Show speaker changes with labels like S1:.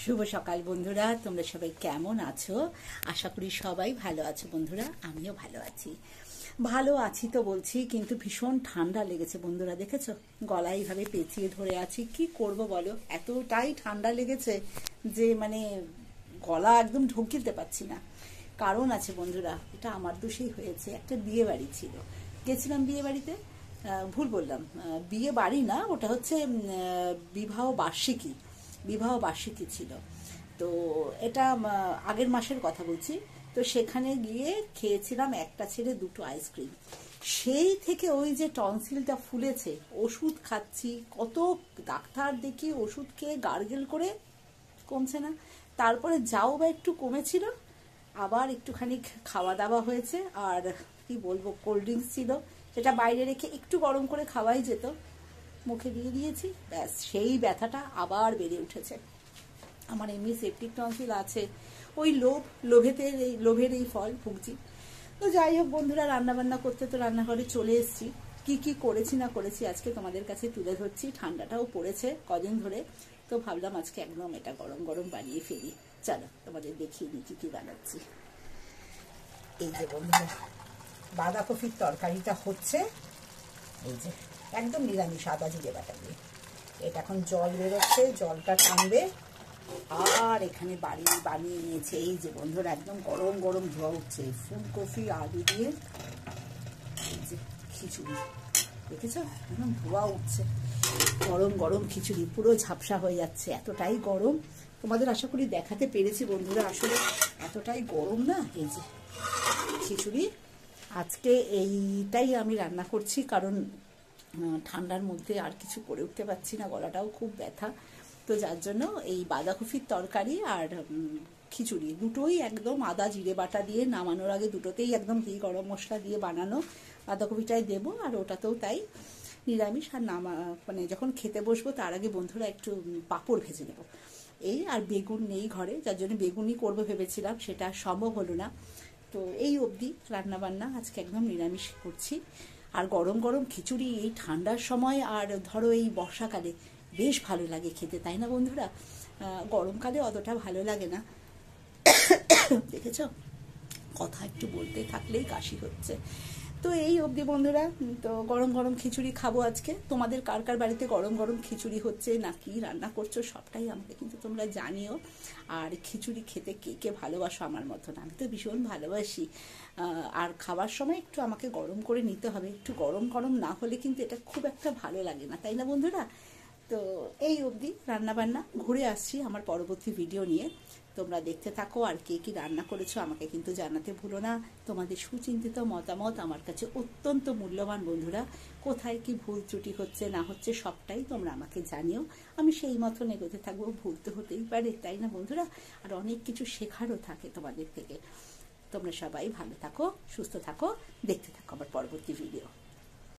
S1: শুভ সকাল বন্ধুরা, তোমরা সবাই কেমন আছো? আশা করি সবাই ভালো আছো বন্ধুরা। আমিও ভালো আছি। ভালো আছি তো বলছি, কিন্তু ভীষণ ঠান্ডা লেগেছে বন্ধুরা। দেখেছো, গলা এইভাবে পেঁচিয়ে ধরে আছি। কি করব বলো, এতটাই ঠান্ডা লেগেছে যে গলা একদম ঢুকিতে পারছি না। কারণ আছে বন্ধুরা, এটা আমার দোষেই হয়েছে। একটা বিয়ে বাড়ি ছিল, গেছিলাম বিয়ে বাড়িতে। ভুল বললাম, বিয়ে বাড়ি না, ওটা হচ্ছে বিবাহ বার্ষিকী ছিল। তো এটা আগের মাসের কথা বলছি। তো সেখানে গিয়ে খেয়েছিলাম একটা ছেড়ে দুটো আইসক্রিম। সেই থেকে ওই যে টনসিলটা ফুলেছে, ওষুধ খাচ্ছি, কত ডাক্তার দেখি, ওষুধ খেয়ে গার্গেল করে কমছে না। তারপরে যাও বা একটু কমেছিল, আবার একটুখানি খাওয়া দাওয়া হয়েছে। আর কি বলবো, কোল্ড ড্রিঙ্কস ছিল, সেটা বাইরে রেখে একটু গরম করে খাওয়াই যেত, মুখে দিয়ে দিয়েছি, ব্যাস সেই ব্যথাটা আবার বেড়ে উঠেছে। আমার এমনি সেপটিক টনসিল আছে, ওই লোভের এই ফল ভুগছি। তো যাই হোক বন্ধুরা, রান্নাবান্না করতে তো রান্নাঘরে চলে এসেছি। কি করেছি না করেছি আজকে তোমাদের কাছে তুলে ধরছি। ঠান্ডাটাও পড়েছে কদিন ধরে, তো ভাবলাম আজকে একদম এটা গরম গরম বানিয়ে ফেলি। চলো তোমাদের দেখিয়ে দিই কি বানাচ্ছি। এই যে বন্ধুরা, বাঁধাকপির তরকারিটা হচ্ছে, এই যে একদম নিরামিষ আদা জিরে বাটা দিয়ে। এটা এখন জল বেরোচ্ছে, জলটা টানবে। আর এখানে বানিয়ে নিয়েছে, এই যে বন্ধুরা, একদম গরম গরম ধোয়া উঠছে ফুলকপি আলু দিয়ে এই যে খিচুড়ি। দেখেছো, একদম ধোয়া উঠছে, গরম গরম খিচুড়ি, পুরো ঝাপসা হয়ে যাচ্ছে, এতটাই গরম। তোমাদের আশা করি দেখাতে পেরেছি বন্ধুরা, আসলে এতটাই গরম না। এই যে খিচুড়ি, আজকে এইটাই আমি রান্না করছি, কারণ ঠান্ডার মধ্যে আর কিছু করে উঠতে পারছি না, গলাটাও খুব ব্যথা। তো যার জন্য এই বাঁধাকপির তরকারি আর খিচুড়ি দুটোই একদম আদা জিরে বাটা দিয়ে, নামানোর আগে দুটোতেই একদম ঘি গরম মশলা দিয়ে বানানো। বাঁধাকপিটাই দেবো, আর ওটাতেও তাই নিরামিষ। আর মানে যখন খেতে বসবো তার আগে বন্ধুরা একটু পাঁপড় ভেজে নেবো। এই আর বেগুন নেই ঘরে, যার জন্য বেগুনই করবো ভেবেছিলাম, সেটা সম্ভব হলো না। তো এই অবধি রান্নাবান্না আজকে একদম নিরামিষ করছি। আর গরম গরম খিচুড়ি এই ঠান্ডার সময়, আর ধরো এই বর্ষাকালে বেশ ভালো লাগে খেতে, তাই না বন্ধুরা? গরমকালে অতটা ভালো লাগে না। দেখেছ, কথা একটু বলতে থাকলেই কাশি হচ্ছে। তো এই অবধি বন্ধুরা, তো গরম গরম খিচুড়ি খাবো আজকে। তোমাদের কার কার বাড়িতে গরম গরম খিচুড়ি হচ্ছে না কি রান্না করছো, সবটাই আমাকে কিন্তু তোমরা জানিও। আর খিচুড়ি খেতে কে কে ভালোবাসো আমার মতন, আমি তো ভীষণ ভালোবাসি। আর খাবার সময় একটু আমাকে গরম করে নিতে হবে, একটু গরম গরম না হলে কিন্তু এটা খুব একটা ভালো লাগে না, তাই না বন্ধুরা? তো এই অবধি রান্নাবান্না, ঘুরে আসছি আমার পরবর্তী ভিডিও নিয়ে। তোমরা দেখতে থাকো, আর কে কি রান্না করেছো আমাকে কিন্তু জানাতে ভুলো না। তোমাদের সুচিন্তিত মতামত আমার কাছে অত্যন্ত মূল্যবান বন্ধুরা। কোথায় কি ভুল ত্রুটি হচ্ছে না হচ্ছে সবটাই তোমরা আমাকে জানিও, আমি সেই মতন এগোতে থাকবো। ভুল তো হতেই পারে, তাই না বন্ধুরা? আর অনেক কিছু শেখারও থাকে তোমাদের থেকে। তোমরা সবাই ভালো থাকো, সুস্থ থাকো, দেখতে থাকো আমার পরবর্তী ভিডিও।